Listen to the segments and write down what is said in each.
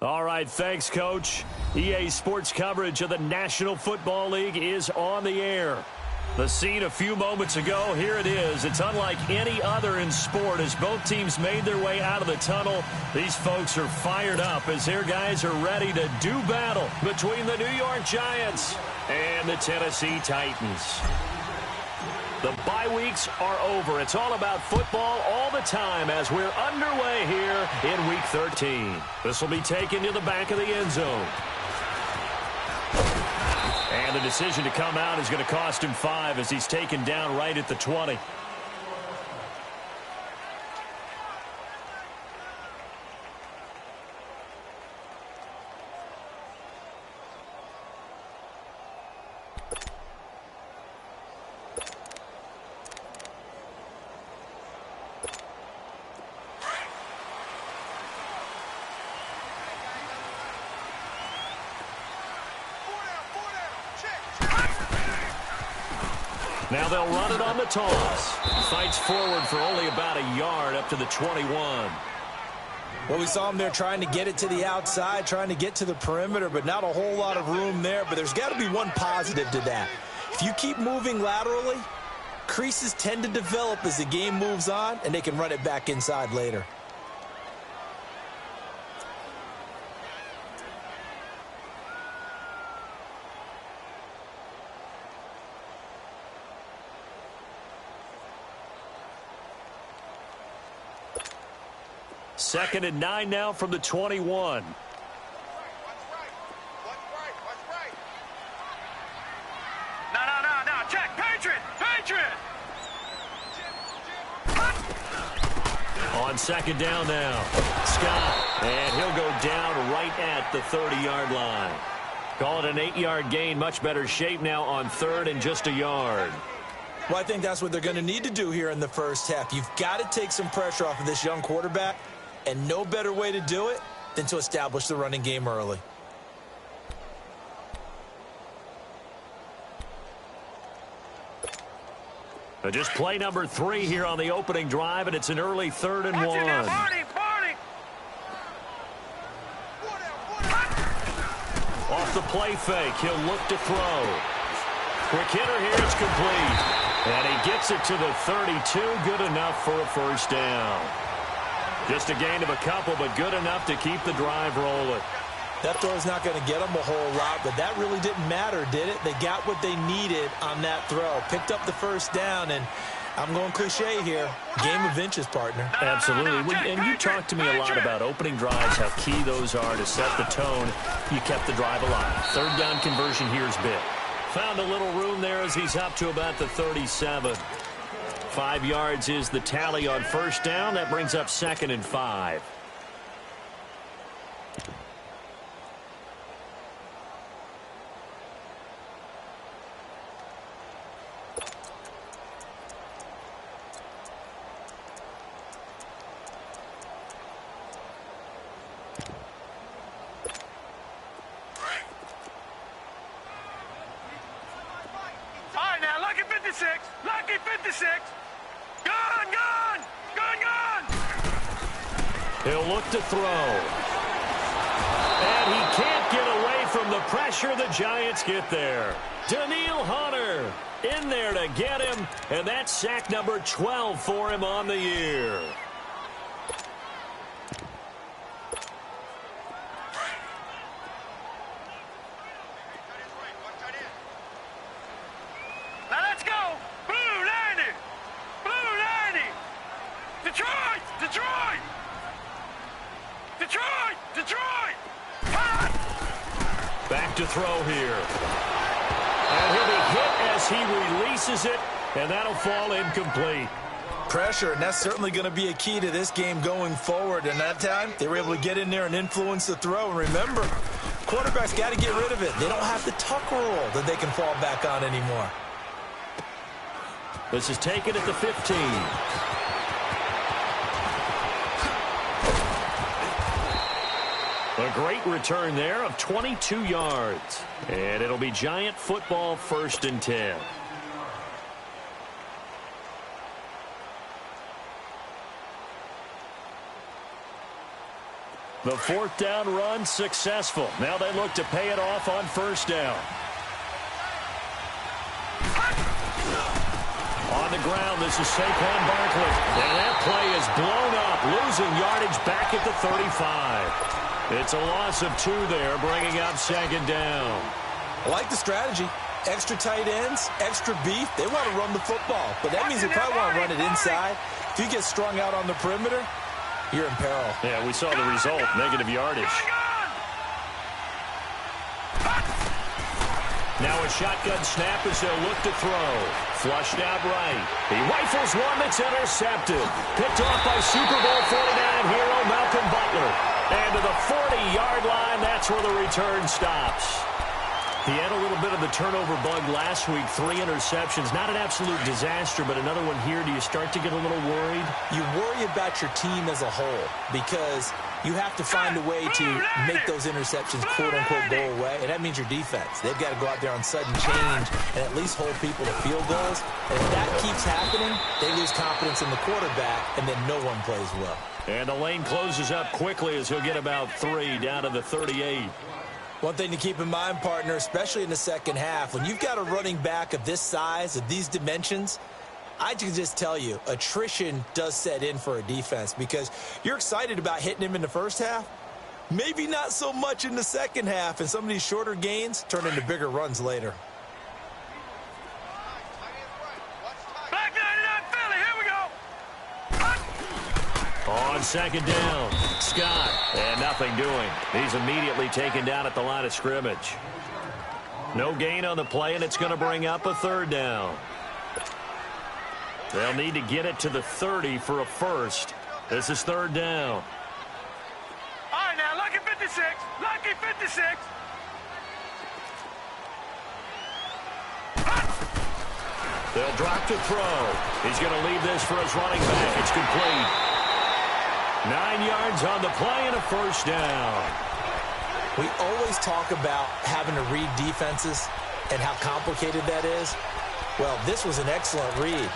All right, thanks, Coach. EA Sports coverage of the National Football League is on the air. The scene a few moments ago, here it is. It's unlike any other in sport as both teams made their way out of the tunnel. These folks are fired up as their guys are ready to do battle between the New York Giants and the Tennessee Titans. The bye weeks are over. It's all about football all the time as we're underway here in Week 13. This will be taken to the back of the end zone. And the decision to come out is going to cost him 5 as he's taken down right at the 20. Now they'll run it on the toss. Fights forward for only about a yard up to the 21. Well, we saw him there trying to get it to the outside, trying to get to the perimeter, but not a whole lot of room there. But there's got to be one positive to that. If you keep moving laterally, creases tend to develop as the game moves on, and they can run it back inside later. Second and 9 now from the 21. No, check, Patriot! On second down now, Scott, and he'll go down right at the 30-yard line. Call it an 8-yard gain, much better shape now on third and just a yard. Well, I think that's what they're going to need to do here in the first half. You've got to take some pressure off of this young quarterback, and no better way to do it than to establish the running game early. Just play number 3 here on the opening drive, and it's an early 3rd and 1. Off the play fake, he'll look to throw. Quick hitter here, it's complete. And he gets it to the 32, good enough for a first down. Just a gain of a couple, but good enough to keep the drive rolling. That throw's not going to get them a whole lot, but that really didn't matter, did it? They got what they needed on that throw. Picked up the first down, and I'm going cliche here. Game of inches, partner. Absolutely. And you talked to me a lot about opening drives, how key those are to set the tone. You kept the drive alive. Third down conversion here is big. Found a little room there as he's up to about the 37. 5 yards is the tally on first down. That brings up 2nd and 5. Lucky 56. Gone. He'll look to throw. And he can't get away from the pressure. The Giants get there. Daniil Hunter in there to get him. And that's sack number 12 for him on the year. Back to throw here. And he'll be hit as he releases it, and that'll fall incomplete. Pressure, and that's certainly going to be a key to this game going forward. And that time, they were able to get in there and influence the throw. And remember, quarterbacks got to get rid of it. They don't have the tuck rule that they can fall back on anymore. This is taken at the 15. A great return there of 22 yards. And it'll be Giant football, 1st and 10. The fourth down run successful. Now they look to pay it off on first down. On the ground, this is Saquon Barkley. And that play is blown up, losing yardage back at the 35. It's a loss of 2 there, bringing up second down. I like the strategy. Extra tight ends, extra beef. They want to run the football, but that means they probably want to run it inside. If you get strung out on the perimeter, you're in peril. Yeah, we saw the result, negative yardage. Now a shotgun snap as they'll look to throw. Flushed out right. He rifles one that's intercepted. Picked off by Super Bowl 49 hero Malcolm Butler. And to the 40-yard line, that's where the return stops. He had a little bit of the turnover bug last week, 3 interceptions. Not an absolute disaster, but another one here. Do you start to get a little worried? You worry about your team as a whole because you have to find a way to make those interceptions, quote-unquote, go away, and that means your defense. They've got to go out there on sudden change and at least hold people to field goals. And if that keeps happening, they lose confidence in the quarterback, and then no one plays well. And the lane closes up quickly as he'll get about 3 down to the 38. One thing to keep in mind, partner, especially in the second half, when you've got a running back of this size, of these dimensions, I can just tell you, attrition does set in for a defense because you're excited about hitting him in the first half. Maybe not so much in the second half, and some of these shorter gains turn into bigger runs later. Black 99 Philly, here we go. On second down, Scott, and nothing doing. He's immediately taken down at the line of scrimmage. No gain on the play, and it's going to bring up a third down. They'll need to get it to the 30 for a first. This is third down. All right, now, lucky 56. Lucky 56. They'll drop to throw. He's going to leave this for his running back. It's complete. 9 yards on the play and a first down. We always talk about having to read defenses and how complicated that is. Well, this was an excellent read.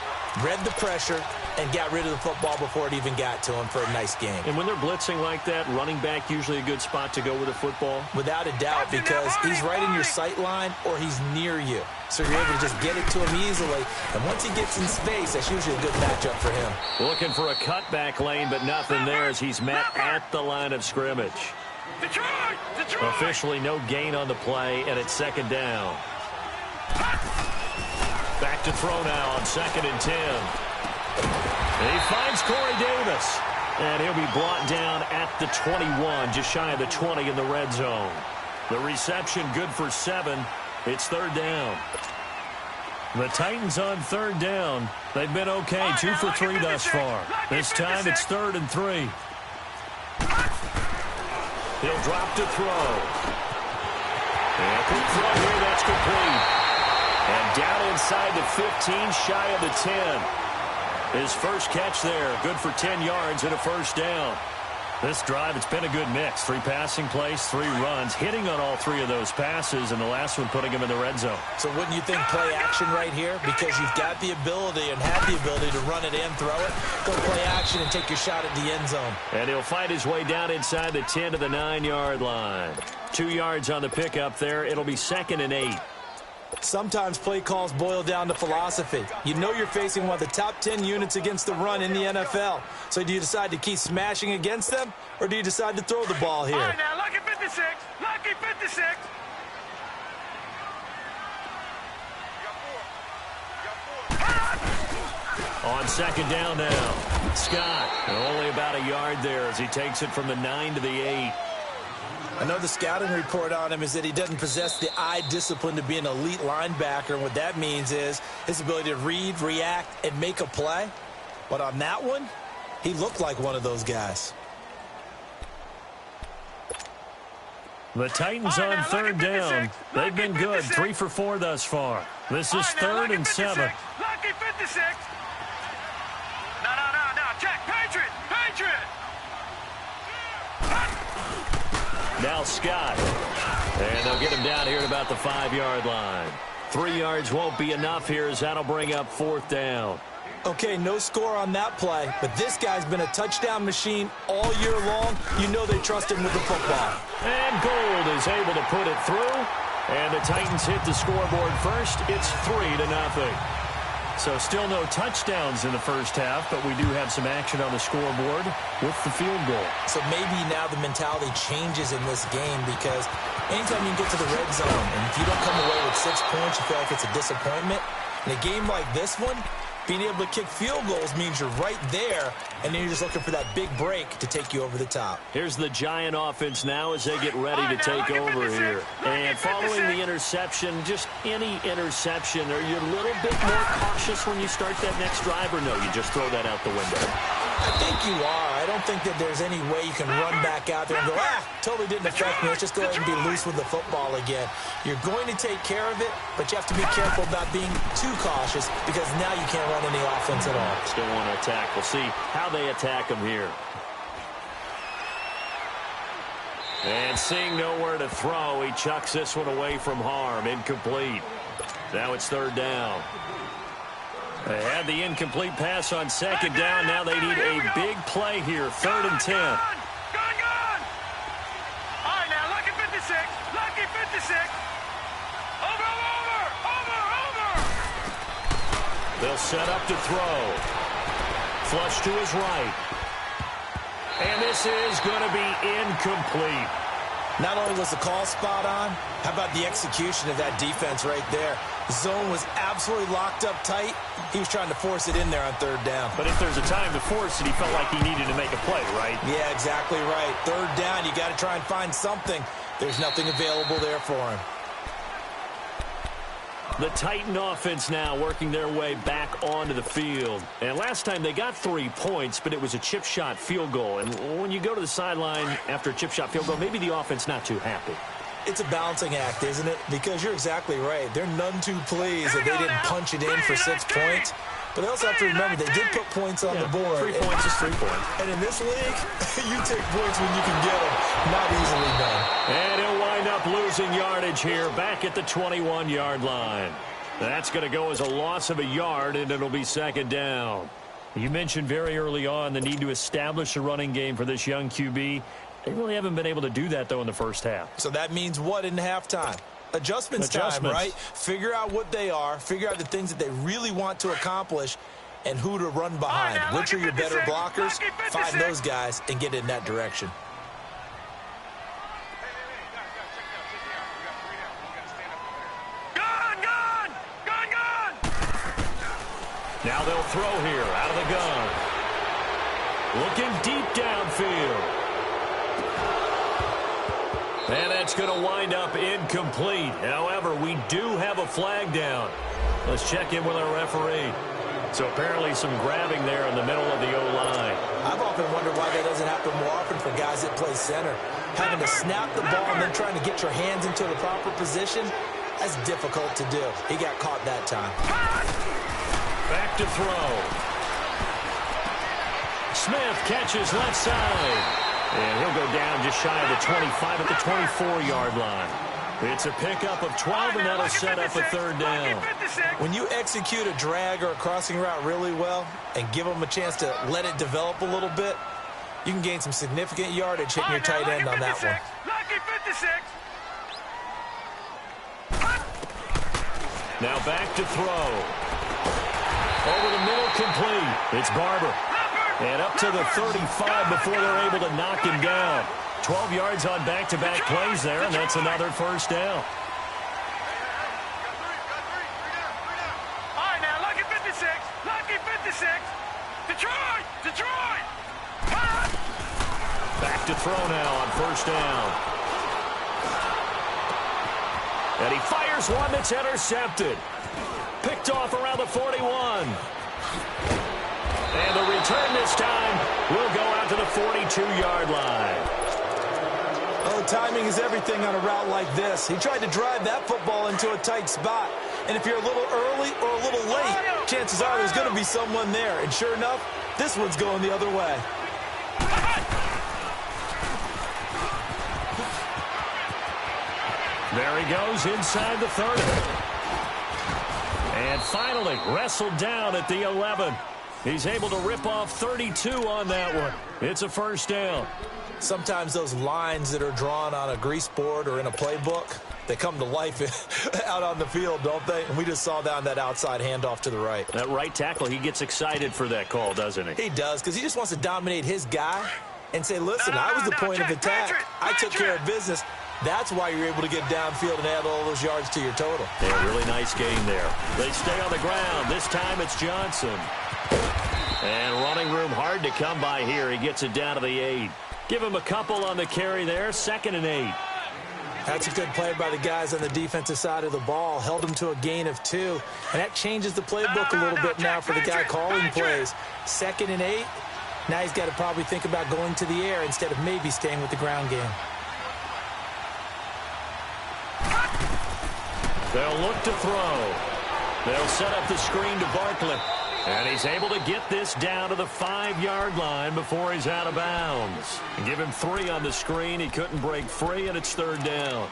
Read the pressure and got rid of the football before it even got to him for a nice game. And when they're blitzing like that, running back usually a good spot to go with the football? Without a doubt, because he's right in your sight line or he's near you. So you're able to just get it to him easily. And once he gets in space, that's usually a good matchup for him. Looking for a cutback lane, but nothing there as he's met at the line of scrimmage. Detroit! Detroit! Officially no gain on the play, and it's second down. Back to throw now on 2nd and 10. And he finds Corey Davis. And he'll be brought down at the 21, just shy of the 20 in the red zone. The reception good for 7. It's third down. The Titans on third down. They've been okay, 2 for 3 thus far. This time it's 3rd and 3. He'll drop to throw. And quick throw here, that's complete. And down inside the 15, shy of the 10. His first catch there, good for 10 yards and a first down. This drive, it's been a good mix. 3 passing plays, 3 runs, hitting on all 3 of those passes, and the last one putting him in the red zone. So wouldn't you think play action right here? Because you've got the ability and have the ability to run it and throw it. Go play action and take your shot at the end zone. And he'll fight his way down inside the 10 to the 9-yard line. 2 yards on the pickup there. It'll be 2nd and 8. Sometimes play calls boil down to philosophy. You know you're facing one of the top 10 units against the run in the NFL. So do you decide to keep smashing against them, or do you decide to throw the ball here? All right, now, lucky 56. Lucky 56. On second down now, Scott, and only about a yard there as he takes it from the 9 to the 8. I know the scouting report on him is that he doesn't possess the eye discipline to be an elite linebacker, and what that means is his ability to read, react, and make a play. But on that one, he looked like one of those guys. The Titans on third down. They've been good, 3 for 4 thus far. This is 3rd and 7. Lucky 56. No. Check. Patriot. Now Scott. And they'll get him down here at about the 5-yard line. 3 yards won't be enough here as that'll bring up 4th down. Okay, no score on that play, but this guy's been a touchdown machine all year long. You know they trust him with the football. And Gold is able to put it through, and the Titans hit the scoreboard first. It's 3-0. So still no touchdowns in the first half, but we do have some action on the scoreboard with the field goal. So maybe now the mentality changes in this game, because anytime you can get to the red zone, and if you don't come away with 6 points, you feel like it's a disappointment. In a game like this one, being able to kick field goals means you're right there, and then you're just looking for that big break to take you over the top. Here's the Giant offense now as they get ready to take over here. And following the interception, just any interception, are you a little bit more cautious when you start that next drive, or no, you just throw that out the window? I think you are. I don't think that there's any way you can run back out there and go, totally didn't affect me. Let's just go ahead and be loose with the football again. You're going to take care of it, but you have to be careful about being too cautious, because now you can't run any offense at all. Still want to attack. We'll see how they attack him here. And seeing nowhere to throw, he chucks this one away from harm. Incomplete. Now it's 3rd down. They had the incomplete pass on 2nd down. Now they need a big play here. 3rd and 10. Gone! All right, now, lucky 56. Lucky 56. Over. They'll set up to throw. Flush to his right. And this is going to be incomplete. Not only was the call spot on, how about the execution of that defense right there? The zone was absolutely locked up tight. He was trying to force it in there on 3rd down. But if there's a time to force it, he felt like he needed to make a play, right? Yeah, exactly right. 3rd down, you got to try and find something. There's nothing available there for him. The Titan offense now working their way back onto the field. And last time they got 3 points, but it was a chip shot field goal. And when you go to the sideline after a chip shot field goal, maybe the offense not too happy. It's a balancing act, isn't it? Because you're exactly right. They're none too pleased that they didn't punch it in for 6 points. But they also have to remember they did put points on the board. 3 points is 3 points. And in this league, you take points when you can get them. Not easily done. And he'll wind up losing yardage here back at the 21-yard line. That's going to go as a loss of a yard, and it'll be 2nd down. You mentioned very early on the need to establish a running game for this young QB. They really haven't been able to do that, though, in the first half. So that means what in halftime? Adjustments time, right? Figure out what they are, figure out the things that they really want to accomplish, and who to run behind. Right, now, which are your better blockers? Find those guys and get in that direction. Gone! Now they'll throw here out of the gun. Looking deep downfield. And that's going to wind up incomplete. However, we do have a flag down. Let's check in with our referee. So apparently some grabbing there in the middle of the O-line. I've often wondered why that doesn't happen more often for guys that play center. Having to snap the ball and then trying to get your hands into the proper position, that's difficult to do. He got caught that time. Back to throw. Smith catches left side. And he'll go down just shy of the 25 at the 24-yard line. It's a pickup of 12, and that'll set up a 3rd down. When you execute a drag or a crossing route really well and give them a chance to let it develop a little bit, you can gain some significant yardage hitting your tight end on that one. Lucky 56. Now back to throw. Over the middle, complete. It's Barber. And up to the 35 before they're able to knock him down. 12 yards on back-to-back plays there, and that's another 1st down. All right, now, lucky 56. Lucky 56. Detroit! Back to throw now on 1st down. And he fires one that's intercepted. Picked off around the 41. And the return this time will go out to the 42-yard line. Oh, timing is everything on a route like this. He tried to drive that football into a tight spot. And if you're a little early or a little late, chances are there's going to be someone there. And sure enough, this one's going the other way. There he goes inside the 30. And finally wrestled down at the 11. He's able to rip off 32 on that one. It's a first down. Sometimes those lines that are drawn on a grease board or in a playbook, they come to life out on the field, don't they? And we just saw down that outside handoff to the right. That right tackle, he gets excited for that call, doesn't he? He does, because he just wants to dominate his guy and say, listen, I was the point of attack. I took care of business. That's why you're able to get downfield and add all those yards to your total. Yeah, really nice game there. They stay on the ground. This time it's Johnson. And running room hard to come by here. He gets it down to the 8. Give him a couple on the carry there. 2nd and 8. That's a good play by the guys on the defensive side of the ball. Held him to a gain of 2. And that changes the playbook a little bit now for the guy calling plays. 2nd and 8. Now he's got to probably think about going to the air instead of maybe staying with the ground game. They'll look to throw. They'll set up the screen to Barkley. And he's able to get this down to the 5-yard line before he's out of bounds. Give him 3 on the screen. He couldn't break free, and it's 3rd down.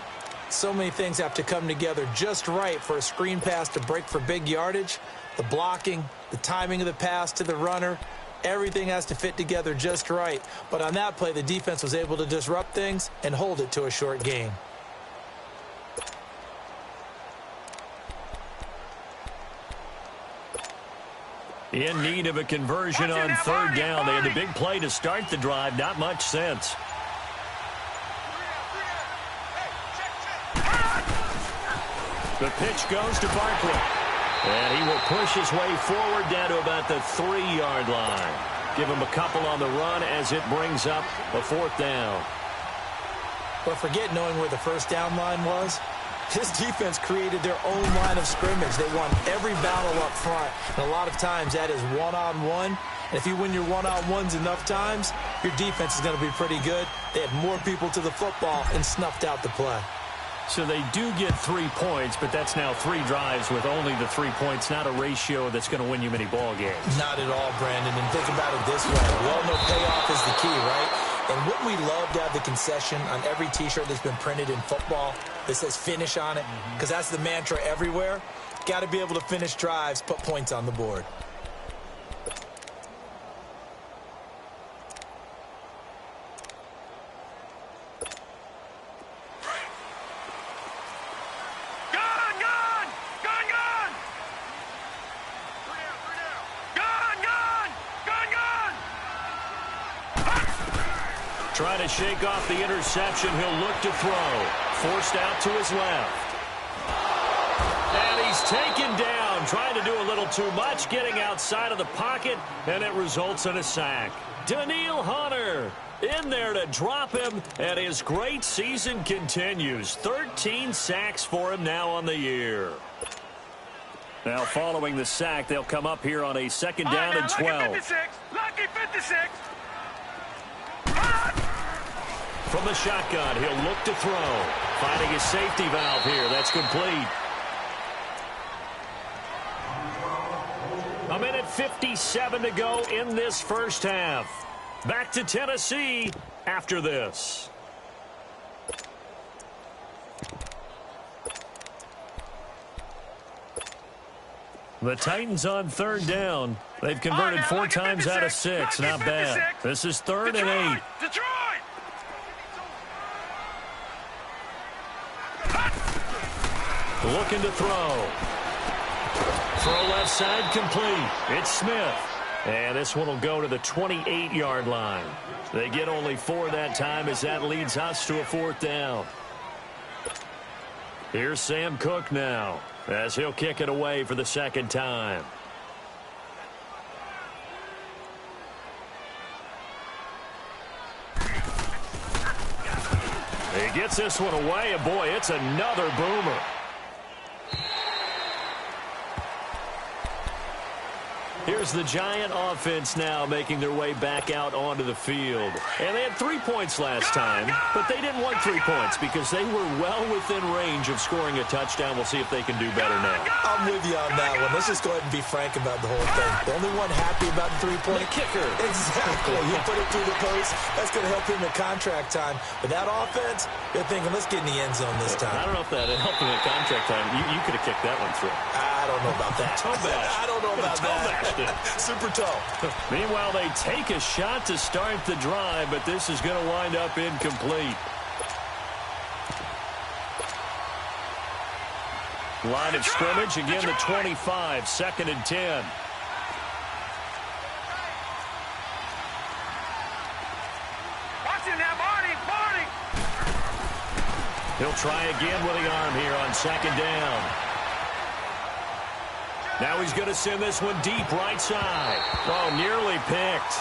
So many things have to come together just right for a screen pass to break for big yardage. The blocking, the timing of the pass to the runner, everything has to fit together just right. But on that play, the defense was able to disrupt things and hold it to a short gain. In need of a conversion on 3rd down. They had the big play to start the drive. Not much sense. The pitch goes to Barkley. And he will push his way forward down to about the 3-yard line. Give him a couple on the run as it brings up a 4th down. But forget knowing where the first down line was. His defense created their own line of scrimmage. They won every battle up front. And a lot of times that is one-on-one. And if you win your one-on-ones enough times, your defense is going to be pretty good. They had more people to the football and snuffed out the play. So they do get 3 points, but that's now 3 drives with only the 3 points, not a ratio that's going to win you many ball games. Not at all, Brandon. And think about it this way. We all know payoff is the key, right? And wouldn't we love to have the concession on every T-shirt that's been printed in football that says finish on it? Because that's the mantra everywhere. Got to be able to finish drives, put points on the board. Trying to shake off the interception. He'll look to throw. Forced out to his left. And he's taken down. Trying to do a little too much. Getting outside of the pocket. And it results in a sack. Daniil Hunter in there to drop him. And his great season continues. 13 sacks for him now on the year. Now following the sack, they'll come up here on a 2nd down and 12. Lucky 56. From the shotgun, he'll look to throw. Finding his safety valve here. That's complete. A minute 57 to go in this first half. Back to Tennessee after this. The Titans on 3rd down. They've converted 4 times out of 6. Not bad. This is 3rd and 8. Detroit! Looking to throw. Throw left side complete. It's Smith. And this one will go to the 28-yard line. They get only 4 that time as that leads us to a 4th down. Here's Sam Cook now as he'll kick it away for the 2nd time. He gets this one away, and boy, it's another boomer. Here's the Giant offense now making their way back out onto the field. And they had 3 points last time, but they didn't want 3 points because they were well within range of scoring a touchdown. We'll see if they can do better now. I'm with you on that one. Let's just go ahead and be frank about the whole thing. The only one happy about the 3-point kicker. Exactly. You put it through the post. That's going to help him at contract time. But that offense, they're thinking, let's get in the end zone this time. I don't know if that helped him at contract time. You could have kicked that one through. don't know about that. Toe bash. I don't know about that. Super toe. Meanwhile, they take a shot to start the drive, but this is going to wind up incomplete. Line of scrimmage, again the 25, 2nd and 10. Watch it now, Barney. He'll try again with the arm here on 2nd down. Now he's going to send this one deep right side. Oh, nearly picked.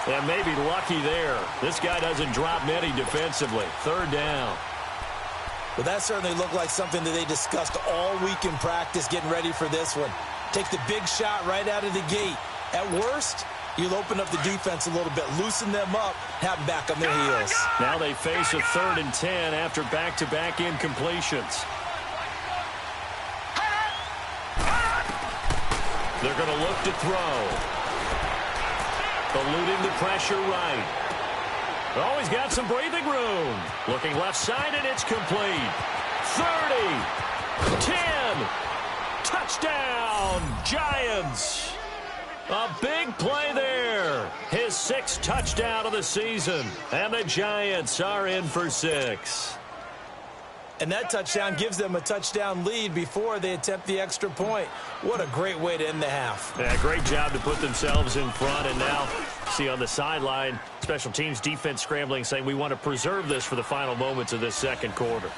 And maybe lucky there. This guy doesn't drop many defensively. 3rd down. Well, that certainly looked like something that they discussed all week in practice getting ready for this one. Take the big shot right out of the gate. At worst, you'll open up the defense a little bit, loosen them up, have them back on their heels. Now they face a 3rd and 10 after back-to-back incompletions. They're going to look to throw. Eluding the pressure right. Oh, he's got some breathing room. Looking left side, and it's complete. 30, 10, touchdown, Giants. A big play there. His 6th touchdown of the season. And the Giants are in for 6. And that touchdown gives them a touchdown lead before they attempt the extra point. What a great way to end the half. Yeah, great job to put themselves in front. And now, see on the sideline, special teams defense scrambling, saying we want to preserve this for the final moments of this 2nd quarter.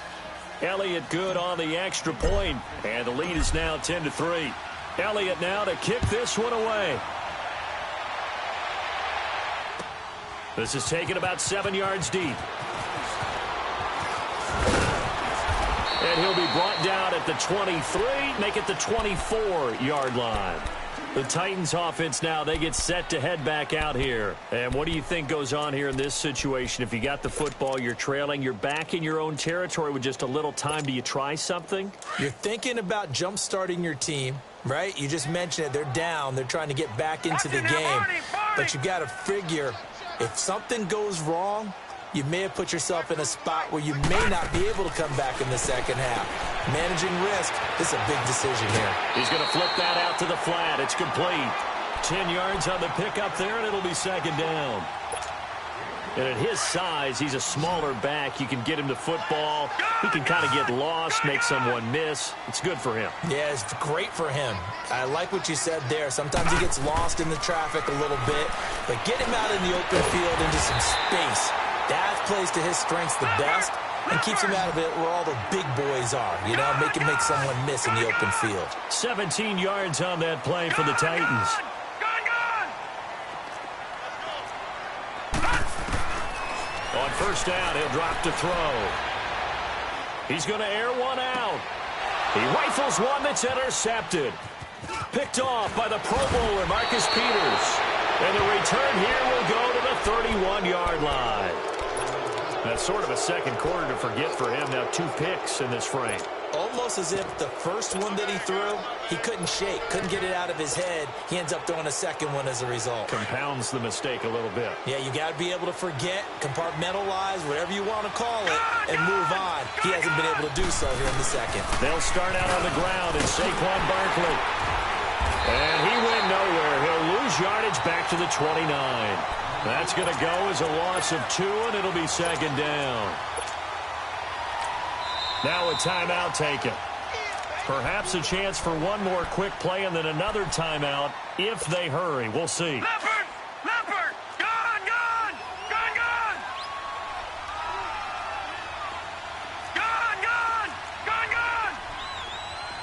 Elliott good on the extra point, and the lead is now 10-3. Elliott now to kick this one away. This is taken about 7 yards deep. And he'll be brought down at the 23, make it the 24-yard line. The Titans offense now, they get set to head back out here. And what do you think goes on here in this situation? If you got the football, you're trailing, you're back in your own territory with just a little time. Do you try something? You're thinking about jump-starting your team, right? You just mentioned it. They're down. They're trying to get back into the game. But you got to figure if something goes wrong, you may have put yourself in a spot where you may not be able to come back in the 2nd half. Managing risk, this is a big decision here. He's going to flip that out to the flat. It's complete. 10 yards on the pickup there, and it'll be 2nd down. And at his size, he's a smaller back. You can get him the football. He can kind of get lost, make someone miss. It's good for him. Yeah, it's great for him. I like what you said there. Sometimes he gets lost in the traffic a little bit, but get him out in the open field into some space. That plays to his strengths the best and keeps him out of it where all the big boys are. You know, make him make someone miss in the open field. 17 yards on that play for the Titans. On 1st down, he'll drop to throw. He's going to air one out. He rifles one that's intercepted. Picked off by the Pro Bowler, Marcus Peters. And the return here will go to the 31-yard line. That's sort of a 2nd quarter to forget for him. Now 2 picks in this frame. Almost as if the first one that he threw, he couldn't shake, couldn't get it out of his head. He ends up throwing a 2nd one as a result. Compounds the mistake a little bit. Yeah, you got to be able to forget, compartmentalize, whatever you want to call it, and move on. He hasn't been able to do so here in the 2nd. They'll start out on the ground, and Saquon Barkley. And he went nowhere. He'll lose yardage back to the 29. That's going to go as a loss of 2, and it'll be 2nd down. Now a timeout taken. Perhaps a chance for one more quick play and then another timeout if they hurry. We'll see. Leopard! Leopard! Gone! Gone! Gone! Gone! Gone! Gone! Gone!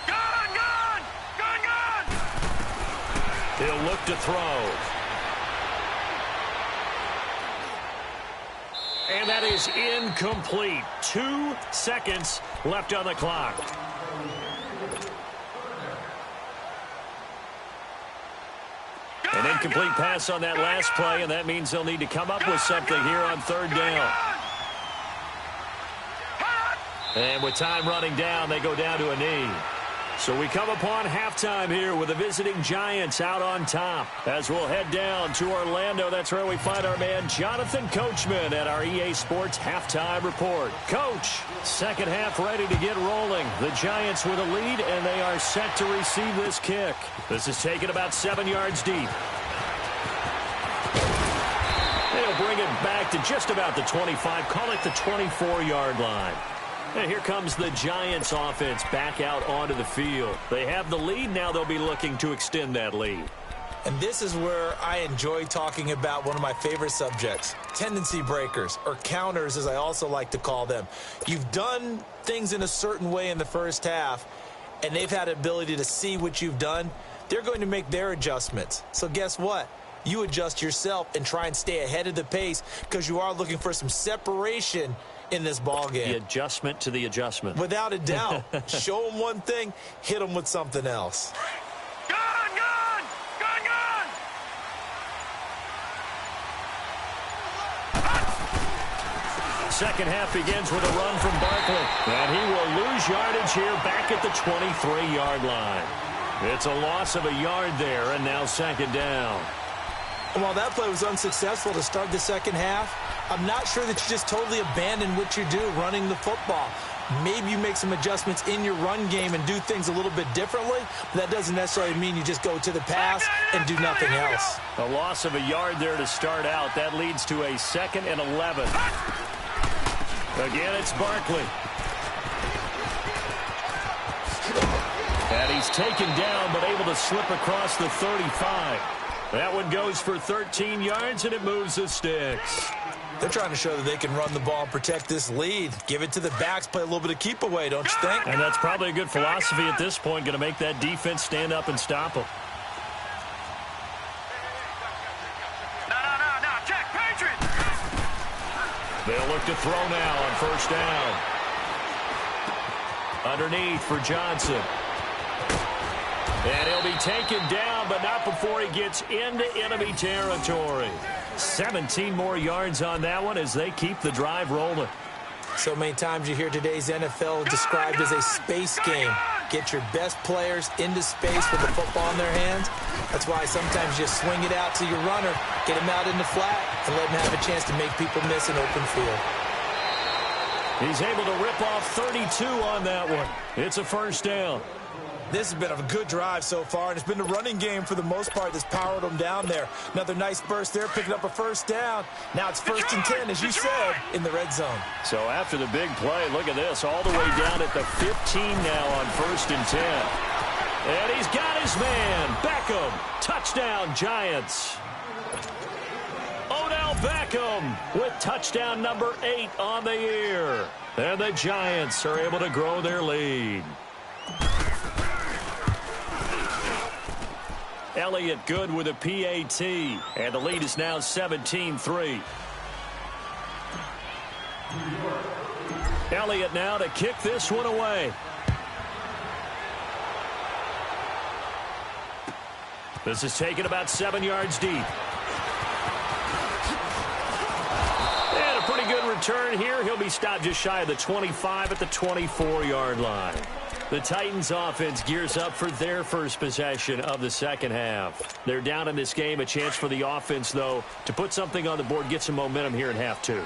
Gone! Gone! Gone! Gone! Gone! He'll look to throw. And that is incomplete. 2 seconds left on the clock. An incomplete pass on that last play, and that means they'll need to come up with something here on 3rd down. And with time running down, they go down to a knee. So we come upon halftime here with the visiting Giants out on top. As we'll head down to Orlando, that's where we find our man Jonathan Coachman at our EA Sports Halftime Report. Coach, second half ready to get rolling. The Giants with a lead, and they are set to receive this kick. This is taken about 7 yards deep. They'll bring it back to just about the 25, call it the 24-yard line. And here comes the Giants offense back out onto the field. They have the lead. Now they'll be looking to extend that lead. And this is where I enjoy talking about one of my favorite subjects, tendency breakers, or counters as I also like to call them. You've done things in a certain way in the first half, and they've had the ability to see what you've done. They're going to make their adjustments. So guess what? You adjust yourself and try and stay ahead of the pace because you are looking for some separation in this ball game. The adjustment to the adjustment. Without a doubt. Show them one thing, hit them with something else. Gun! Second half begins with a run from Barkley. And he will lose yardage here back at the 23-yard line. It's a loss of a yard there, and now second down. And while that play was unsuccessful to start the second half, I'm not sure that you just totally abandon what you do running the football. Maybe you make some adjustments in your run game and do things a little bit differently. But that doesn't necessarily mean you just go to the pass and do nothing else. A loss of a yard there to start out. That leads to a 2nd and 11. Again, it's Barkley. And he's taken down but able to slip across the 35. That one goes for 13 yards, and it moves the sticks. They're trying to show that they can run the ball and protect this lead. Give it to the backs, play a little bit of keep away, don't you think? And that's probably a good philosophy at this point, going to make that defense stand up and stop them. No, check, Patriots! They'll look to throw now on first down. Underneath for Johnson. And he'll be taken down, but not before he gets into enemy territory. 17 more yards on that one as they keep the drive rolling. So many times you hear today's NFL described as a space game. Get your best players into space with the football in their hands. That's why sometimes you swing it out to your runner, get him out in the flat, and let him have a chance to make people miss an open field. He's able to rip off 32 on that one. It's a first down. This has been a good drive so far, and it's been the running game for the most part that's powered them down there. Another nice burst there, picking up a first down. Now it's 1st and 10, as you said, in the red zone. So after the big play, look at this, all the way down at the 15 now on 1st and 10. And he's got his man, Beckham. Touchdown, Giants. Odell Beckham with touchdown number 8 on the year. And the Giants are able to grow their lead. Elliott good with a PAT, and the lead is now 17-3. Elliott now to kick this one away. This is taken about 7 yards deep. And a pretty good return here. He'll be stopped just shy of the 25 at the 24-yard line. The Titans offense gears up for their first possession of the second half. They're down in this game. A chance for the offense, though, to put something on the board, get some momentum here in half two.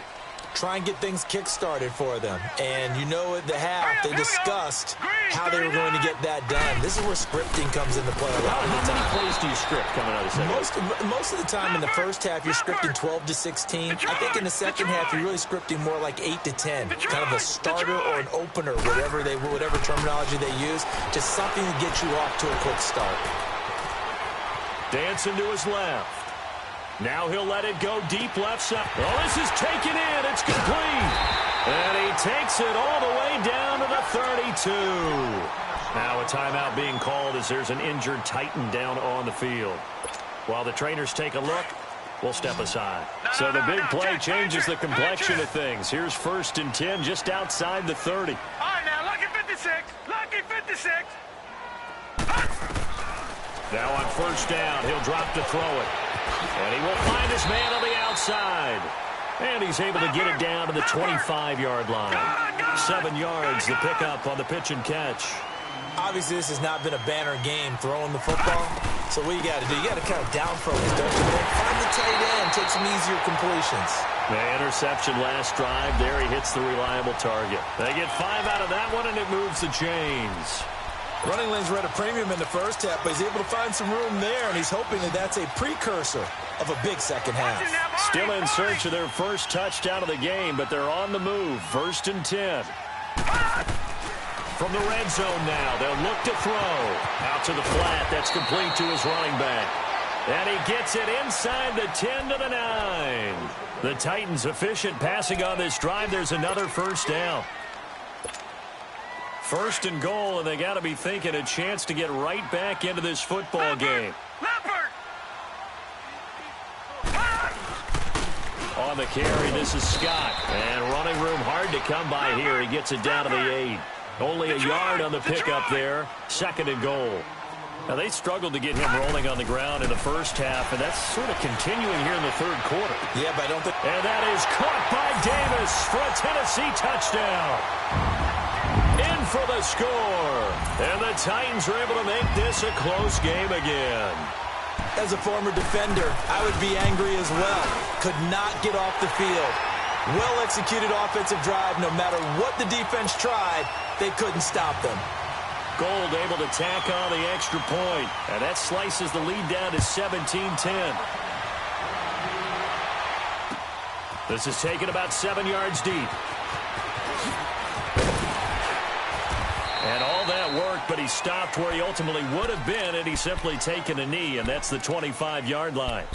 Try and get things kick-started for them. And you know at the half, they discussed how they were going to get that done. This is where scripting comes into play a lot of the time. How many plays do you script coming out of the second? Most of the time in the first half, you're scripting 12 to 16. I think in the second half, you're really scripting more like 8 to 10. Kind of a starter or an opener, whatever terminology they use. Just something to get you off to a quick start. Dancing to his left. Now he'll let it go deep left side. Oh, this is taken in. It's complete. And he takes it all the way down to the 32. Now a timeout being called as there's an injured Titan down on the field. While the trainers take a look, we'll step aside. So the big play changes the complexion of things. Here's 1st and 10 just outside the 30. All right, now, lucky 56. Lucky 56. Now on first down, he'll drop to throw it. And he will find his man on the outside. And he's able to get it down to the 25-yard line. 7 yards, the pickup on the pitch and catch. Obviously, this has not been a banner game throwing the football. So what you got to do, you got to kind of down focus, don't you, man? Find the tight end, take some easier completions. The interception last drive. There he hits the reliable target. They get 5 out of that one, and it moves the chains. Running lanes were at a premium in the first half, but he's able to find some room there, and he's hoping that that's a precursor of a big second half. Still in search of their first touchdown of the game, but they're on the move. 1st and 10. From the red zone now, they'll look to throw. Out to the flat, that's complete to his running back. And he gets it inside the 10 to the 9. The Titans efficient passing on this drive. There's another first down. 1st and goal, and they got to be thinking a chance to get right back into this football game. On the carry, this is Scott. And running room hard to come by here. He gets it down to the 8. Only a yard on the pickup there. 2nd and goal. Now, they struggled to get him rolling on the ground in the first half, and that's sort of continuing here in the 3rd quarter. Yeah, but I don't think... And that is caught by Davis for a Tennessee touchdown. In for the score. And the Titans are able to make this a close game again. As a former defender, I would be angry as well. Could not get off the field. Well-executed offensive drive. No matter what the defense tried, they couldn't stop them. Gold able to tack on the extra point. And that slices the lead down to 17-10. This is taken about 7 yards deep. And all that worked, but he stopped where he ultimately would have been had he simply taken a knee, and that's the 25-yard line.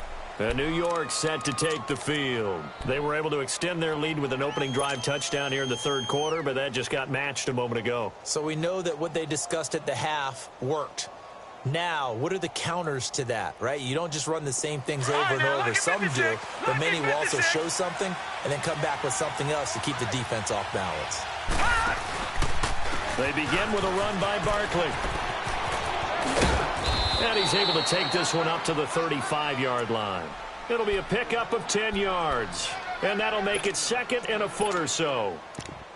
New York set to take the field. They were able to extend their lead with an opening drive touchdown here in the 3rd quarter, but that just got matched a moment ago. So we know that what they discussed at the half worked. Now, what are the counters to that, right? You don't just run the same things over and over. Some do, but many will also show something and then come back with something else to keep the defense off balance. They begin with a run by Barkley. And he's able to take this one up to the 35-yard line. It'll be a pickup of 10 yards. And that'll make it 2nd and a foot or so.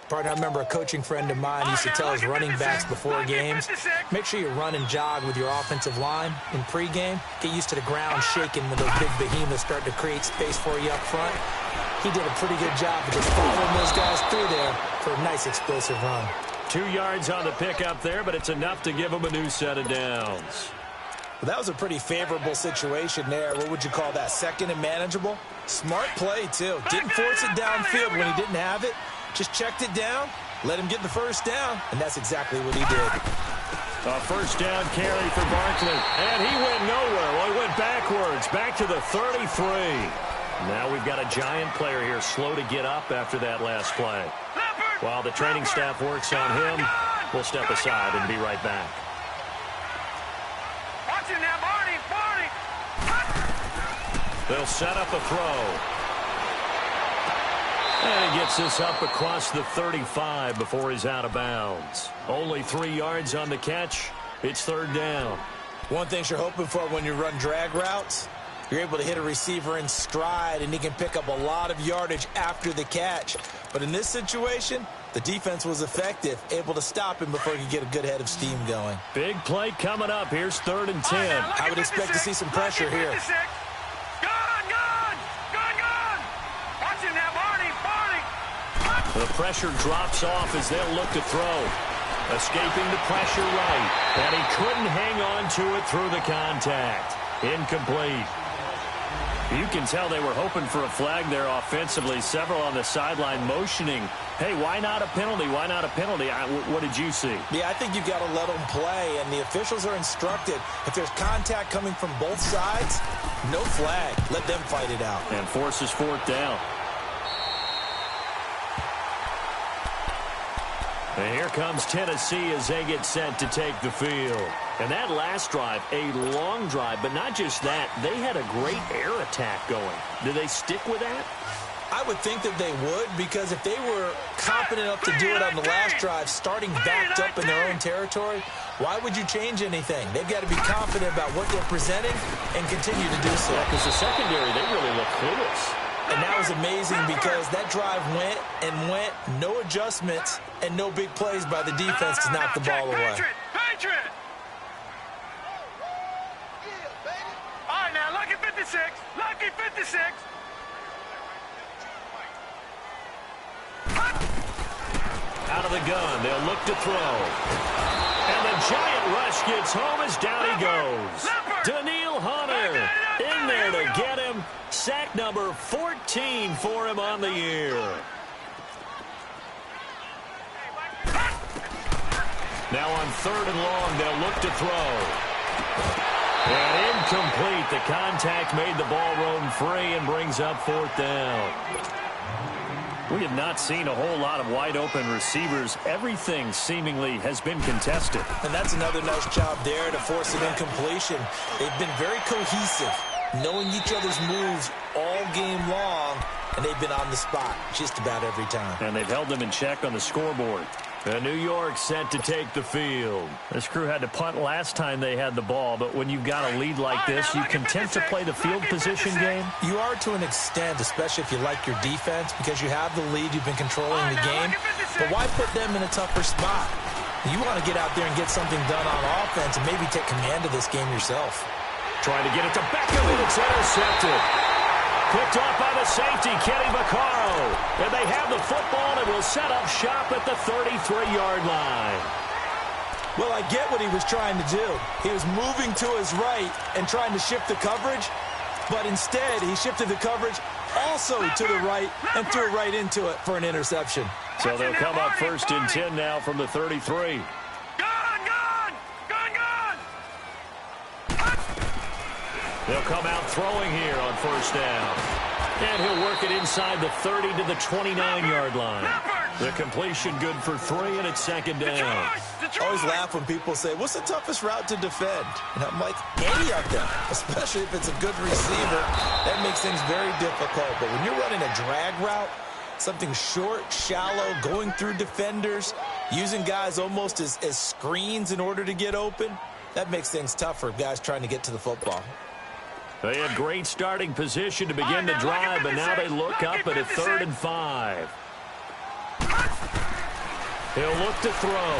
Partner, I remember a coaching friend of mine used to tell his running backs before games, make sure you run and jog with your offensive line in pregame. Get used to the ground shaking when those big behemoths start to create space for you up front. He did a pretty good job of just following those guys through there for a nice explosive run. 2 yards on the pickup there, but it's enough to give him a new set of downs. Well, that was a pretty favorable situation there. What would you call that? 2nd and manageable? Smart play, too. Didn't force it downfield when he didn't have it. Just checked it down, let him get the first down, and that's exactly what he did. A first down carry for Barkley. And he went nowhere. Well, he went backwards, back to the 33. Now we've got a giant player here, slow to get up after that last play. While the training staff works on him, we'll step aside and be right back. Watch it now, Barney. They'll set up a throw. And he gets this up across the 35 before he's out of bounds. Only 3 yards on the catch. It's 3rd down. One thing you're hoping for when you run drag routes, you're able to hit a receiver in stride, and he can pick up a lot of yardage after the catch. But in this situation, the defense was effective, able to stop him before he could get a good head of steam going. Big play coming up. Here's 3rd and 10. I would expect to see some pressure here. Watch it now, Barney. The pressure drops off as they'll look to throw. Escaping the pressure right. And he couldn't hang on to it through the contact. Incomplete. You can tell they were hoping for a flag there offensively. Several on the sideline motioning, hey, why not a penalty? Why not a penalty? What did you see? Yeah, I think you've got to let them play, and the officials are instructed. If there's contact coming from both sides, no flag. Let them fight it out. And forces 4th down. And here comes Tennessee as they get set to take the field. And that last drive, a long drive, but not just that. They had a great air attack going. Do they stick with that? I would think that they would, because if they were competent enough to do it on the last drive, starting backed up in their own territory, why would you change anything? They've got to be confident about what they're presenting and continue to do so. Yeah, because the secondary, they really look clueless. And that was amazing because that drive went and went, no adjustments and no big plays by the defense to knock the ball away. Patriot! All right, now, lucky 56. Lucky 56. Out of the gun, they'll look to throw. And the giant rush gets home as down he goes. Daniil Hunter in there to get him. Sack number 14 for him on the year. Now on 3rd and long, they'll look to throw. And incomplete. The contact made the ball roam free and brings up 4th down. We have not seen a whole lot of wide-open receivers. Everything seemingly has been contested. And that's another nice job there to force an incompletion. They've been very cohesive, knowing each other's moves all game long, and they've been on the spot just about every time. And they've held them in check on the scoreboard. New York set to take the field. This crew had to punt last time they had the ball, but when you've got a lead like this, you content to play the field position game? You are to an extent, especially if you like your defense, because you have the lead, you've been controlling the game. But why put them in a tougher spot? You want to get out there and get something done on offense and maybe take command of this game yourself. Trying to get it to Beckham, and it's intercepted. Picked off by the safety, Kenny Vaccaro. And they have the football and will set up shop at the 33-yard line. Well, I get what he was trying to do. He was moving to his right and trying to shift the coverage, but instead he shifted the coverage also to the right and threw right into it for an interception. So they'll come up 1st and 10 now from the 33. They'll come out throwing here on 1st down. And he'll work it inside the 30 to the 29-yard line. The completion good for 3, and it's 2nd down. I always laugh when people say, what's the toughest route to defend? And I'm like, any of them, especially if it's a good receiver. That makes things very difficult. But when you're running a drag route, something short, shallow, going through defenders, using guys almost as screens in order to get open, that makes things tough for guys trying to get to the football. They had great starting position to begin the drive, but now they look up at a 3rd and 5. He'll look to throw.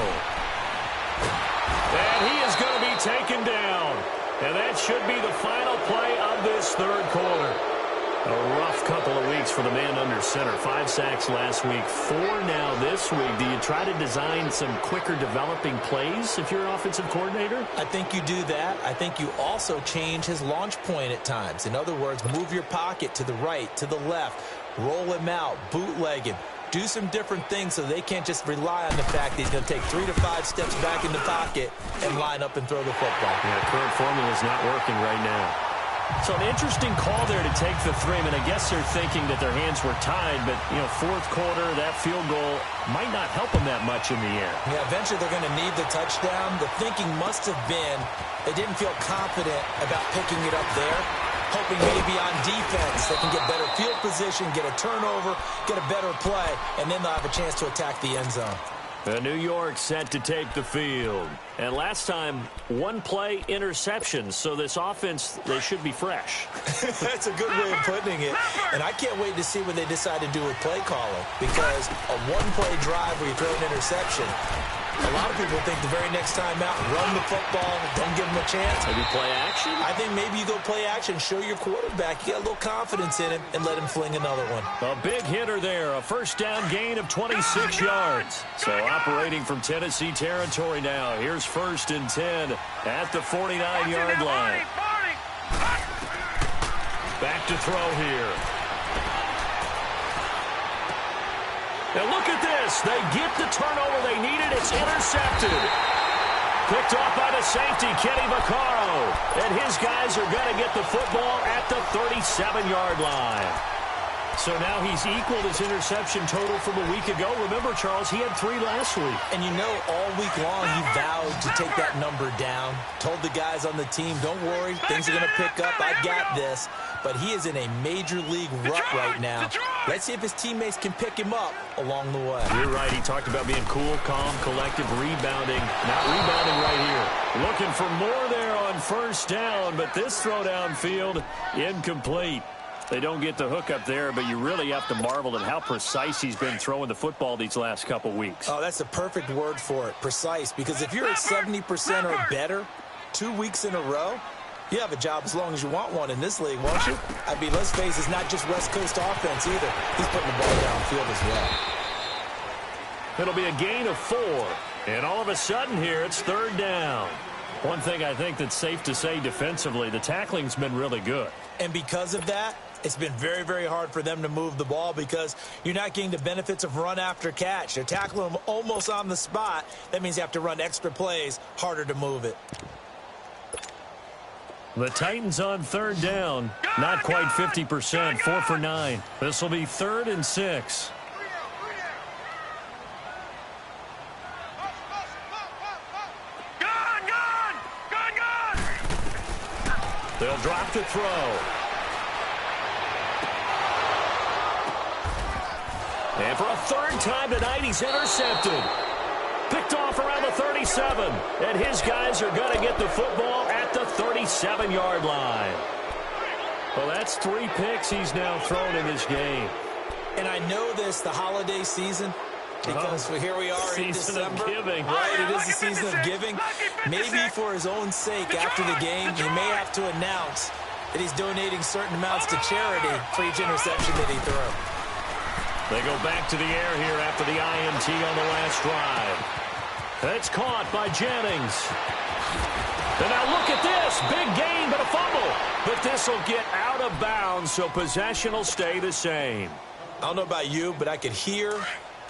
And he is going to be taken down. And that should be the final play of this 3rd quarter. A rough couple of weeks for the man under center. 5 sacks last week, 4 now this week. Do you try to design some quicker developing plays if you're an offensive coordinator? I think you do that. I think you also change his launch point at times. In other words, move your pocket to the right, to the left, roll him out, bootleg him. Do some different things so they can't just rely on the fact that he's going to take 3 to 5 steps back in the pocket and line up and throw the football. Yeah, current formula is not working right now. So an interesting call there to take the 3. I mean, I guess they're thinking that their hands were tied, but, 4th quarter, that field goal might not help them that much in the air. Yeah, eventually they're going to need the touchdown. The thinking must have been they didn't feel confident about picking it up there, hoping maybe on defense they can get better field position, get a turnover, get a better play, and then they'll have a chance to attack the end zone. New York set to take the field. And last time, 1-play interception. So this offense, they should be fresh. That's a good way of putting it. And I can't wait to see what they decide to do with play calling. Because a 1-play drive where you throw an interception, a lot of people think the very next time out, run the football, don't give them a chance. Maybe play action? I think maybe you go play action, show your quarterback you got a little confidence in him, and let him fling another one. A big hitter there, a 1st down gain of 26 yards. So operating from Tennessee territory now. Here's 1st and 10 at the 49-yard line. Back to throw here. Now look at this. They get the turnover they needed. It's intercepted. Picked off by the safety, Kenny Vaccaro. And his guys are going to get the football at the 37-yard line. So now he's equaled his interception total from a week ago. Remember, Charles, he had 3 last week. And all week long he vowed to take that number down. Told the guys on the team, don't worry, things are going to pick up. I got this. But he is in a major league rut right now. Let's see if his teammates can pick him up along the way. You're right. He talked about being cool, calm, collective, rebounding. Not rebounding right here. Looking for more there on 1st down, but this throw downfield, incomplete. They don't get the hook up there, but you really have to marvel at how precise he's been throwing the football these last couple weeks. Oh, that's a perfect word for it, precise, because if you're at 70% or better 2 weeks in a row, you have a job as long as you want one in this league, won't you? I mean, let's face it, it's not just West Coast offense either. He's putting the ball downfield as well. It'll be a gain of 4. And all of a sudden here, it's 3rd down. One thing I think that's safe to say defensively, the tackling's been really good. And because of that, it's been very, very hard for them to move the ball because you're not getting the benefits of run after catch. They're tackling them almost on the spot. That means you have to run extra plays, harder to move it. The Titans on 3rd down. Not quite 50%, 4 for 9. This will be 3rd and 6. They'll drop to throw. And for a 3rd time tonight, he's intercepted. Picked off around the 37. And his guys are going to get the football at the 37-yard line. Well, that's 3 picks he's now thrown in this game. And I know this, the holiday season, because here we are in December. Giving. Right, it is the season of giving. Maybe for his own sake, after the game, he may have to announce that he's donating certain amounts to charity for each interception that he threw. They go back to the air here after the INT on the last drive. It's caught by Jennings. And now look at this. Big gain, but a fumble. But this will get out of bounds, so possession will stay the same. I don't know about you, but I could hear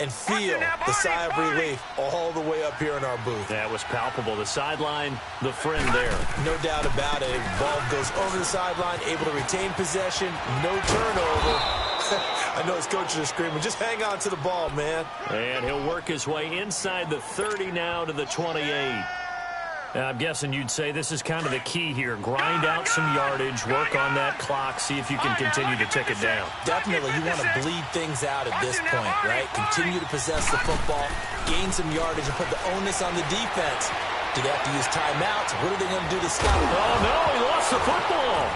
and feel the sigh of relief all the way up here in our booth. That was palpable. The sideline, the friend there. No doubt about it. Ball goes over the sideline, able to retain possession, no turnover. I know his coaches are screaming, just hang on to the ball, man. And he'll work his way inside the 30 now to the 28. I'm guessing you'd say this is kind of the key here. Grind out some yardage, work on that clock, see if you can continue to tick it down. Definitely, you want to bleed things out at this point, right? Continue to possess the football, gain some yardage, and put the onus on the defense. Do they have to use timeouts? What are they going to do to stop it? Oh, no, he lost the football.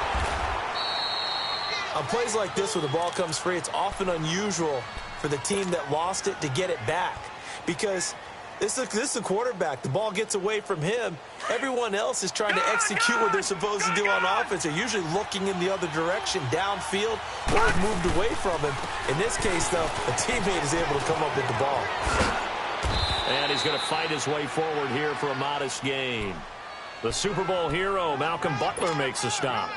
On plays like this where the ball comes free, it's often unusual for the team that lost it to get it back because this is a quarterback. The ball gets away from him. Everyone else is trying to execute what they're supposed to do on offense. They're usually looking in the other direction, downfield, or have moved away from him. In this case, though, a teammate is able to come up with the ball. And he's going to fight his way forward here for a modest gain. The Super Bowl hero, Malcolm Butler, makes a stop.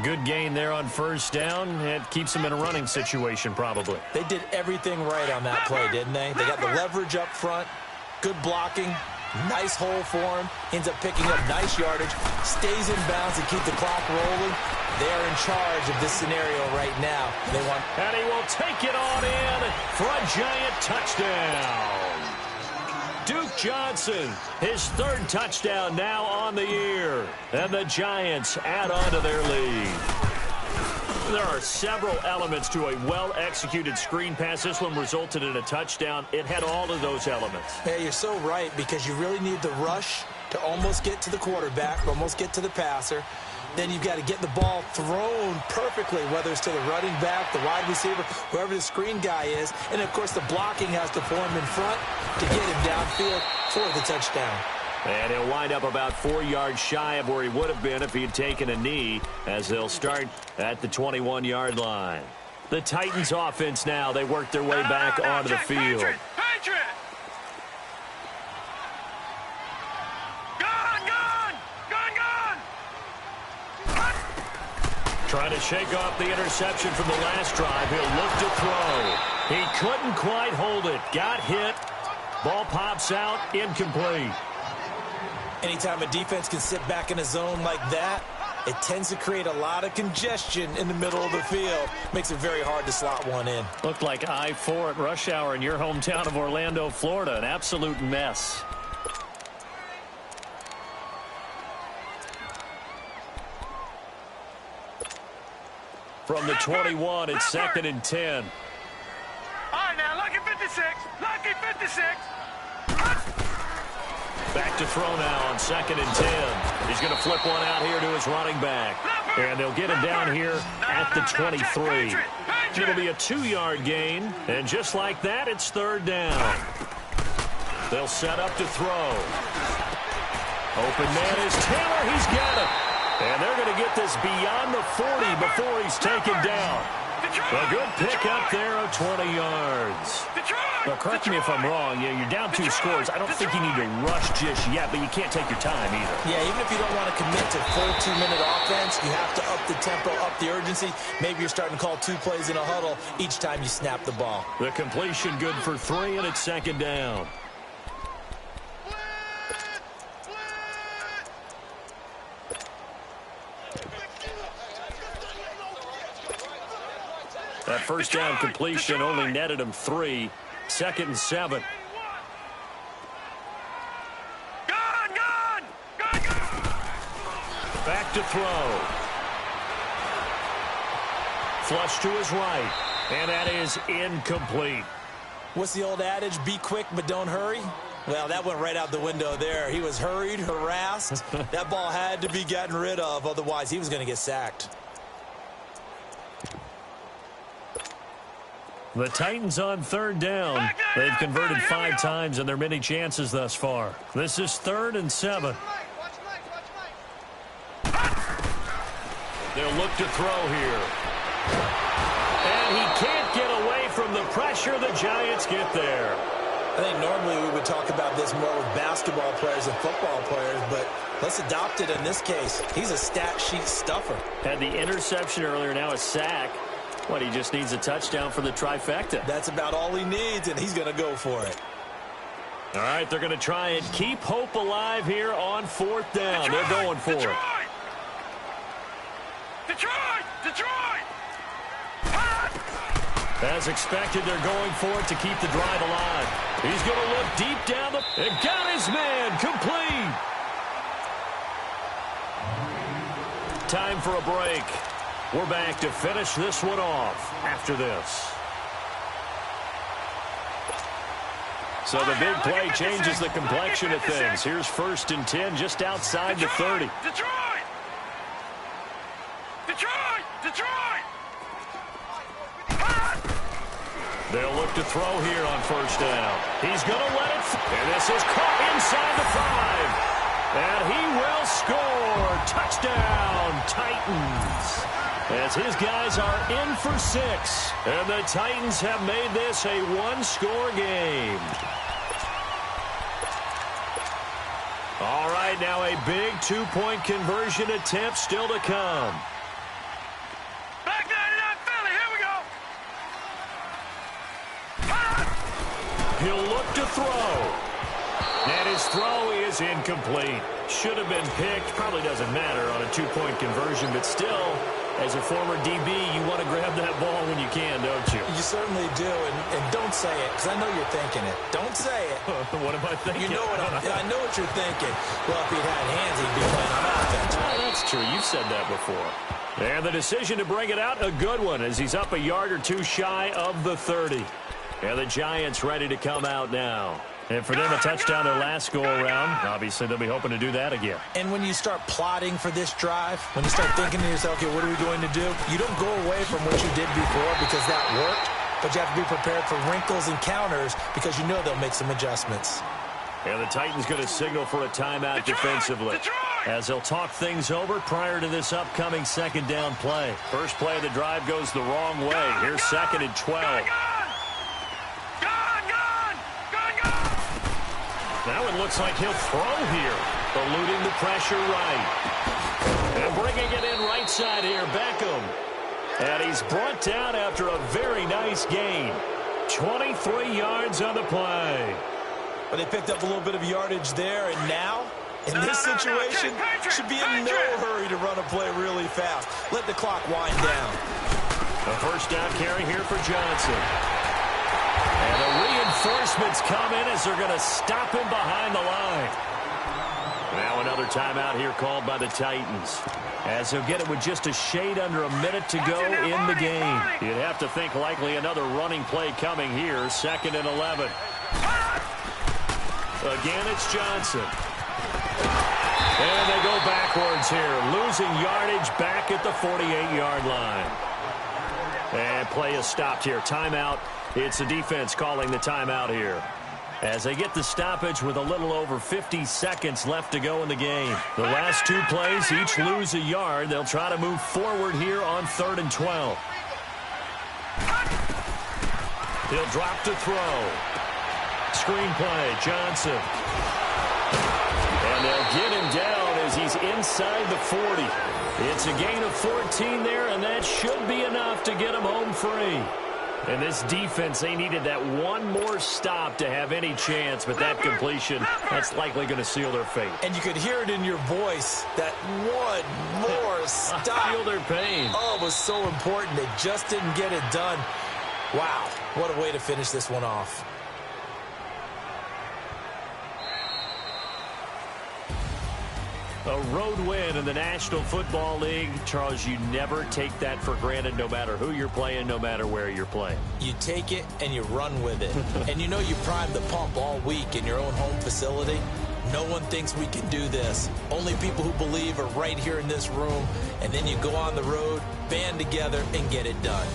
Good gain there on 1st down. It keeps him in a running situation, probably. They did everything right on that play, didn't they? They got the leverage up front. Good blocking, nice hole for him, ends up picking up nice yardage, stays in bounds to keep the clock rolling. They're in charge of this scenario right now. And he will take it on in for a giant touchdown. Duke Johnson, his 3rd touchdown now on the year. And the Giants add on to their lead. There are several elements to a well-executed screen pass. This one resulted in a touchdown. It had all of those elements. Yeah, you're so right because you really need the rush to almost get to the quarterback, almost get to the passer. Then you've got to get the ball thrown perfectly, whether it's to the running back, the wide receiver, whoever the screen guy is. And, of course, the blocking has to form in front to get him downfield for the touchdown. And he'll wind up about 4 yards shy of where he would have been if he had taken a knee, as they'll start at the 21-yard line. The Titans offense now, they work their way back onto the field. Patriot! Gone! Trying to shake off the interception from the last drive. He'll look to throw. He couldn't quite hold it. Got hit. Ball pops out. Incomplete. Anytime a defense can sit back in a zone like that, it tends to create a lot of congestion in the middle of the field. Makes it very hard to slot one in. Looked like I-4 at rush hour in your hometown of Orlando, Florida. An absolute mess. From the 21, it's 2nd and 10. All right, now, lucky 56. Lucky 56. Back to throw now on 2nd and 10. He's going to flip one out here to his running back. And they'll get him down here at the 23. It'll be a 2-yard gain. And just like that, it's third down. They'll set up to throw. Open man is Taylor. He's got it. And they're going to get this beyond the 40 before he's taken down. A good pickup there of 20 yards. Now, correct me if I'm wrong. Yeah, you're down 2 scores. I don't think you need to rush just yet, but you can't take your time either. Yeah, even if you don't want to commit to full 2-minute offense, you have to up the tempo, up the urgency. Maybe you're starting to call 2 plays in a huddle each time you snap the ball. The completion good for 3, and it's second down. That first down completion only netted him 3. Second and 7. Back to throw. Flush to his right. And that is incomplete. What's the old adage? Be quick, but don't hurry. Well, that went right out the window there. He was hurried, harassed. That ball had to be gotten rid of. Otherwise, he was going to get sacked. The Titans on third down. They've converted 5 times in their many chances thus far. This is 3rd and 7. They'll look to throw here. And he can't get away from the pressure. The Giants get there. I think normally we would talk about this more with basketball players and football players, but let's adopt it in this case. He's a stat sheet stuffer. Had the interception earlier, now a sack. What, he just needs a touchdown for the trifecta. That's about all he needs, and he's going to go for it. All right, they're going to try and keep hope alive here on 4th down. They're going for it. Detroit! As expected, they're going for it to keep the drive alive. He's going to look deep down and got his man complete. Time for a break. We're back to finish this one off after this. So the big play changes the complexion of things. Here's 1st and 10 just outside the 30. Detroit! They'll look to throw here on 1st down. He's going to let it. And this is caught inside the 5. And he will score. Touchdown, Titans. As his guys are in for 6. And the Titans have made this a 1-score game. All right, now a big 2-point conversion attempt still to come. Back 99 Philly, here we go. He'll look to throw. And his throw is incomplete. Should have been picked. Probably doesn't matter on a 2-point conversion, but still, as a former DB, you want to grab that ball when you can, don't you? You certainly do, and don't say it, because I know you're thinking it. Don't say it. What am I thinking? You know what I know what you're thinking. Well, if he'd had hands, he'd be playing on offense. Oh, that's true. You've said that before. And the decision to bring it out, a good one, as he's up a yard or 2 shy of the 30. And the Giants ready to come out now. And for them, a touchdown their last go-around. Obviously, they'll be hoping to do that again. And when you start plotting for this drive, when you start thinking to yourself, okay, what are we going to do? You don't go away from what you did before because that worked, but you have to be prepared for wrinkles and counters because you know they'll make some adjustments. And the Titans going to signal for a timeout defensively as they'll talk things over prior to this upcoming 2nd down play. First play of the drive goes the wrong way. Here's 2nd and 12. Now it looks like he'll throw here, eluding the pressure right. And bringing it in right side here, Beckham. And he's brought down after a very nice gain. 23 yards on the play. But they picked up a little bit of yardage there, and now, in this situation, should be in no hurry to run a play really fast. Let the clock wind down. A 1st down carry here for Johnson. And the reinforcements come in as they're going to stop him behind the line. Now another timeout here called by the Titans. As he'll get it with just a shade under a minute to go in the game. You'd have to think likely another running play coming here. 2nd and 11. Again, it's Johnson. And they go backwards here, losing yardage back at the 48-yard line. And play is stopped here. Timeout. It's the defense calling the timeout here, as they get the stoppage with a little over 50 seconds left to go in the game. The last two plays each lose a yard. They'll try to move forward here on 3rd and 12. He'll drop to throw. Screenplay, Johnson. And they'll get him down as he's inside the 40. It's a gain of 14 there, and that should be enough to get him home free. And this defense, they needed that one more stop to have any chance, but that completion, that's likely going to seal their fate. And you could hear it in your voice, that one more stop. I feel their pain. Oh, it was so important. They just didn't get it done. Wow, what a way to finish this one off. A road win in the National Football League. Charles, you never take that for granted, no matter who you're playing, no matter where you're playing. You take it and you run with it. And you know you primed the pump all week in your own home facility. No one thinks we can do this. Only people who believe are right here in this room. And then you go on the road, band together, and get it done.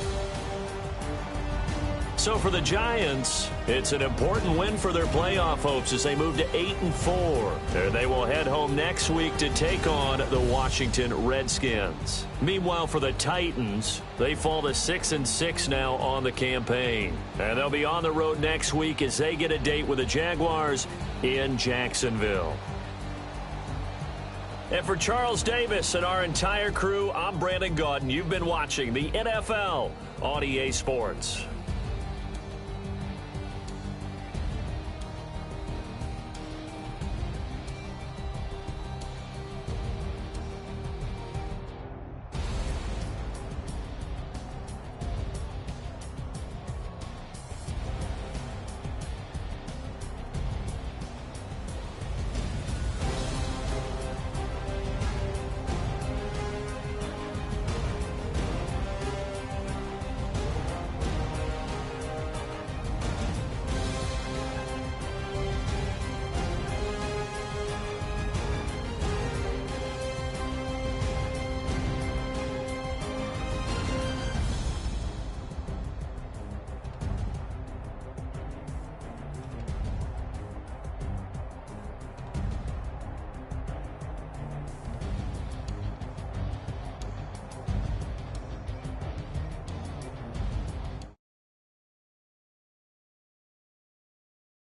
So for the Giants, it's an important win for their playoff hopes as they move to 8-4. There they will head home next week to take on the Washington Redskins. Meanwhile, for the Titans, they fall to 6-6 now on the campaign. And they'll be on the road next week as they get a date with the Jaguars in Jacksonville. And for Charles Davis and our entire crew, I'm Brandon Gaudin. You've been watching the NFL on EA Sports.